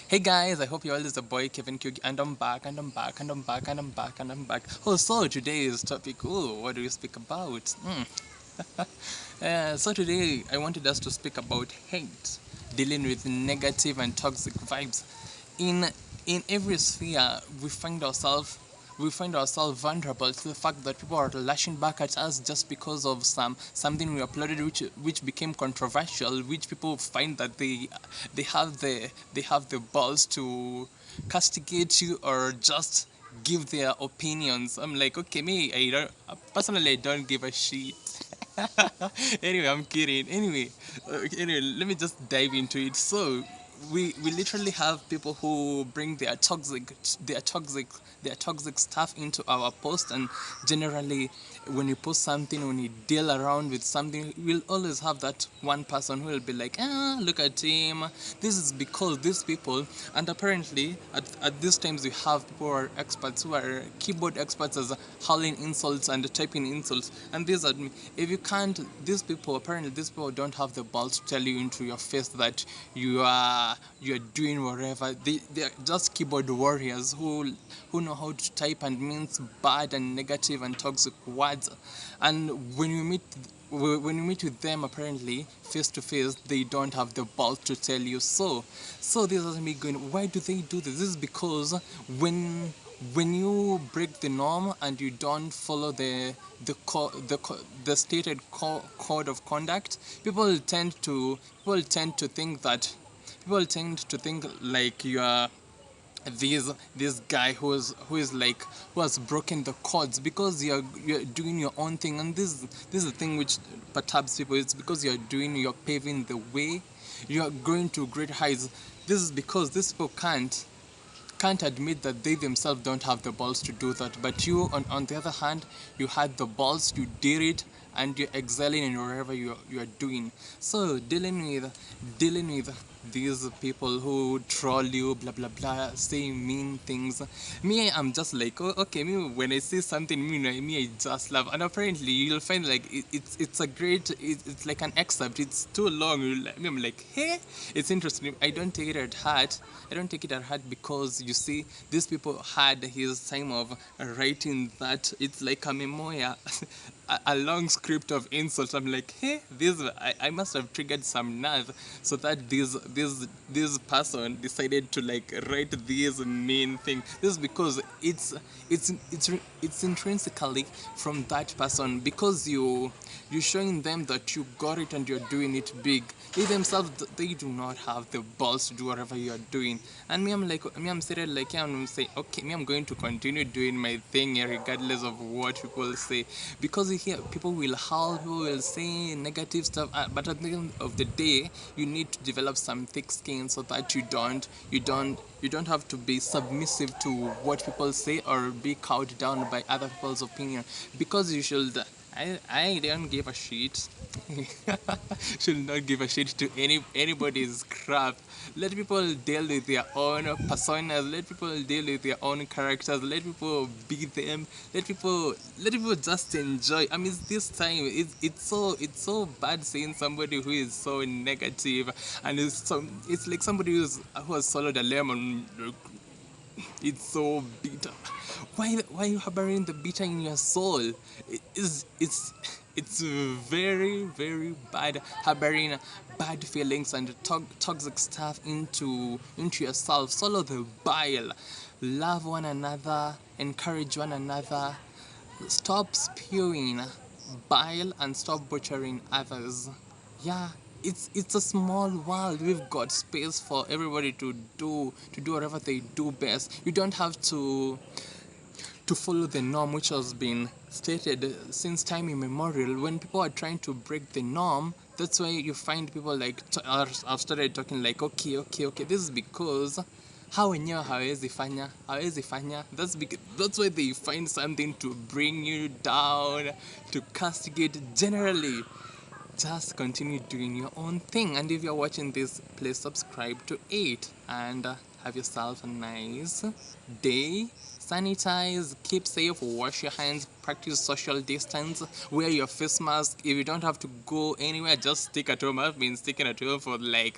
Hey guys, I hope you all is the boy Kevin Kyug, and I'm back, and I'm back, and I'm back, and I'm back, and I'm back. Oh, so today's topic, what do we speak about? So today I wanted us to speak about hate, dealing with negative and toxic vibes. In in every sphere, we find ourselves vulnerable to the fact that people are lashing back at us just because of something we uploaded, which became controversial, which people find that they have the balls to castigate you or just give their opinions. I'm like, okay, me, I don't personally, I don't give a shit. Anyway, I'm kidding. Anyway, let me just dive into it. So we literally have people who bring their toxic stuff into our post, and generally when you post something, when you deal around with something, we'll always have that one person who will be like, look at him, this is because these people. And apparently at these times we have people who are experts, who are keyboard experts, as howling insults and typing insults. And these are, if you can't, these people don't have the balls to tell you into your face that you're doing whatever. They're just keyboard warriors who know how to type and means bad and negative and toxic words. And when you meet with them, apparently face to face, they don't have the balls to tell you so. So this has me going, why do they do this? This is because when you break the norm and you don't follow the stated code of conduct, people tend to think like you are this guy who is like, who has broken the codes, because you're doing your own thing. And this is the thing which perturbs people. It's because you're paving the way, you're going to great heights. This is because these people can't admit that they themselves don't have the balls to do that. But you, on the other hand, you had the balls, you did it, and you're excelling in whatever you're doing. So dealing with these people who troll you, blah blah blah, say mean things. Me, I'm just like, oh, okay. Me, when I see something mean, I just laugh. And apparently, you'll find like it's like an excerpt. It's too long. I'm like, hey, it's interesting. I don't take it at heart, because you see, these people had his time of writing that. It's like a memoir, a long script of insults. I'm like, hey, I must have triggered some nerve, so that this person decided to like write this mean thing. This is because it's intrinsically from that person, because you're showing them that you got it and you're doing it big. They themselves, they do not have the balls to do whatever you're doing. And I'm sitting like, yeah, I'm say, okay, I'm going to continue doing my thing, regardless of what people say. Because you hear people will howl, people will say negative stuff, but at the end of the day, you need to develop some thick skin, so that you don't have to be submissive to what people say, or be cowed down by other people's opinion. Because you should, I don't give a shit. Should not give a shit to anybody's crap. Let people deal with their own personas. Let people deal with their own characters. Let people be them. Let people just enjoy. I mean, this time it's so bad seeing somebody who is so negative, and it's like somebody who has swallowed a lemon. It's so bitter. Why are you harboring the bitter in your soul? It's very very bad, harboring bad feelings and toxic stuff into yourself. Swallow the bile. Love one another. Encourage one another. Stop spewing bile and stop butchering others. Yeah, it's a small world. We've got space for everybody to do whatever they do best. You don't have to follow the norm, which has been stated since time immemorial. When people are trying to break the norm, that's why you find people like have started talking like, okay, this is because hao wenyewe hawezi fanya. That's why they find something to bring you down, to castigate. Generally, just continue doing your own thing. And if you're watching this, please subscribe to it, and have yourself a nice day. Sanitize, keep safe, wash your hands, practice social distance, wear your face mask. If you don't have to go anywhere, just stick at home. I've been sticking at home for like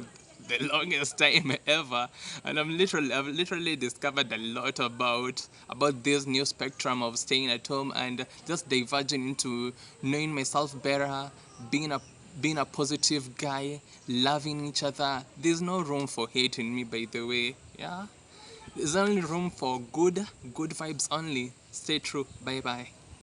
the longest time ever, and I've literally discovered a lot about this new spectrum of staying at home and just diverging into knowing myself better, being a being a positive guy, loving each other. There's no room for hate in me, by the way. Yeah, there's only room for good vibes only. Stay true. Bye bye.